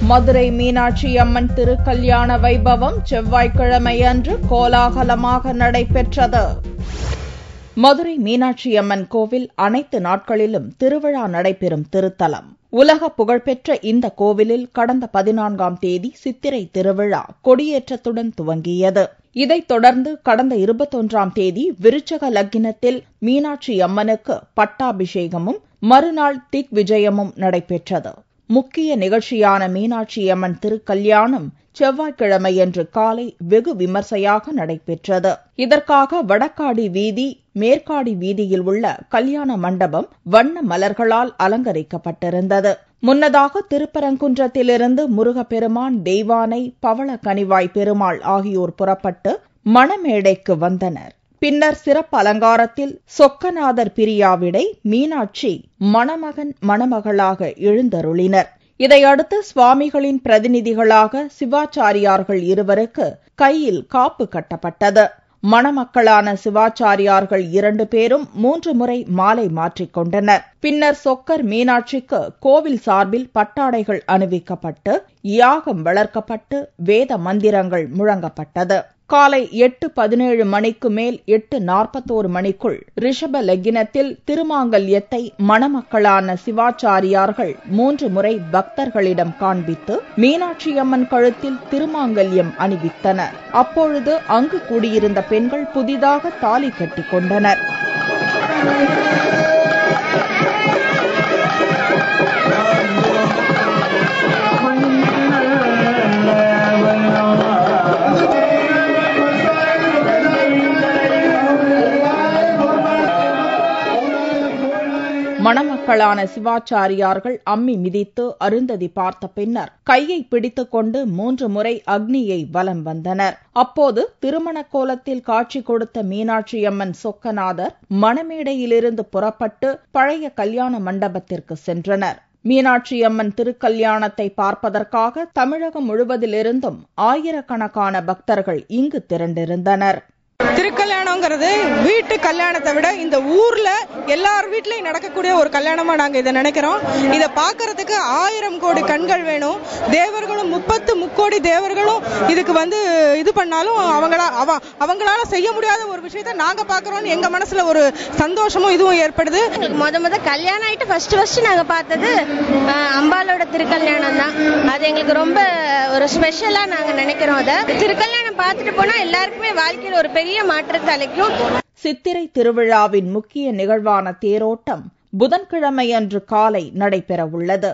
மதுரை மீனாட்சி அம்மன் திருக்கல்யாண வைபவம் செவ்வாய்க்கிழமையன்று கோலாகலமாக நடைபெற்றது. மதுரை மீனாட்சி அம்மன் கோவில் அனைத்து நாட்களிலும் திருவிழா நடைபெறும் திருத்தலம். உலக புகழ்பெற்ற இந்த கோவிலில் கடந்த 14ஆம் தேதி சித்திரை திருவிழா கொடியேற்றத்துடன் துவங்கியது. இதைத் தொடர்ந்து கடந்த 21ஆம் தேதி விருச்சக லக்கினத்தில் மீனாட்சி அம்மனுக்கு பட்டாபிஷேகமும் மறுநாள் திக்விஜயமும் நடைபெற்றது. முக்கிய நிகழ்ச்சியான மீனாட்சி அம்மன் திருக்கல்யாணம் செவ்வாய்க்கிழமையன்று காலை வெகு விமர்சையாக நடைபெற்றது. இதற்காக வடக்காடி வீதி, மேற்காடி வீதியில் உள்ள கல்யாண மண்டபம் வண்ண மலர்களால் அலங்கரிக்கப்பட்டிருந்தது. முன்னதாக திருப்பரங்குன்றத்திலிருந்து முருகப்பெருமான், தெய்வானை, பவள கனிவாய் பெருமாள் ஆகியோர் புறப்பட்டு மணமேடைக்கு வந்தனர். பின்னர் சிறப்பு அலங்காரத்தில் சொக்கநாதர் பிரியாவிடை மீனாட்சி மணமகன் மணமகளாக எழுந்தருளினர். இதையடுத்து சுவாமிகளின் பிரதிநிதிகளாக சிவாச்சாரியார்கள் இருவருக்கு கையில் காப்பு கட்டப்பட்டது. மணமக்களான சிவாச்சாரியார்கள் 2 பேரும் 3 முறை மாலை மாற்றிக்கொண்டனர். பின்னர் சொக்கர் மீனாட்சிக்கு கோவில் சார்பில் பட்டாடைகள் அணிவிக்கப்பட்டு யாகம் வளர்க்கப்பட்டு வேத மந்திரங்கள் முழங்கப்பட்டது. காலை 8:17 மணிக்கு மேல் 8:41 மணிக்குள் ரிஷப லக்கினத்தில் திருமாங்கல்யத்தை மணமக்களான சிவாச்சாரியார்கள் 3 முறை பக்தர்களிடம் காண்பித்து மீனாட்சியம்மன் கழுத்தில் திருமாங்கல்யம் அணிவித்தனர். அப்பொழுது அங்கு கூடியிருந்த பெண்கள் புதிதாக தாலி கட்டிக் கொண்டனர். மணமக்களான சிவாச்சாரியார்கள் அம்மி மிதித்து அருந்ததி பார்த்த பின்னர் கையை பிடித்துக் கொண்டு 3 முறை அக்னியை வலம் வந்தனர். அப்போது திருமண கோலத்தில் காட்சி கொடுத்த மீனாட்சியம்மன் சொக்கநாதர் மணமேடையிலிருந்து புறப்பட்டு பழைய கல்யாண மண்டபத்திற்கு சென்றனர். மீனாட்சியம்மன் திருக்கல்யாணத்தை பார்ப்பதற்காக தமிழகம் முழுவதிலிருந்தும் ஆயிரக்கணக்கான பக்தர்கள் இங்கு திரண்டிருந்தனர். திருக்கல்யாணங்கிறது வீட்டு கல்யாணத்தை விட இந்த ஊர்ல எல்லார் வீட்லயும் நடக்கக்கூடிய ஒரு கல்யாணமா நாங்க இதை நினைக்கிறோம். இதை பார்க்கறதுக்கு 1000 கோடி கண்கள் வேணும். தேவர்களும் 30 முக்கோடி தேவர்களும் இதுக்கு இது பண்ணாலும் அவங்களால செய்ய முடியாத ஒரு விஷயத்த நாங்க பாக்குறோம். எங்க மனசுல ஒரு சந்தோஷமும் இதுவும் ஏற்படுது. முத கல்யாணம் ஆயிட்டு ஃபர்ஸ்ட் நாங்க பார்த்தது அம்பாலோட திருக்கல்யாணம் தான். அது எங்களுக்கு ரொம்ப ஒரு ஸ்பெஷலா நாங்க நினைக்கிறோம். அதை திருக்கல்யாணம் பார்த்துட்டு போனா எல்லாருக்குமே வாழ்க்கையில் ஒரு பெரிய மாற்றத்தை அளிக்கும். சித்திரை திருவிழாவின் முக்கிய நிகழ்வான தேரோட்டம் புதன்கிழமையன்று காலை நடைபெற உள்ளது.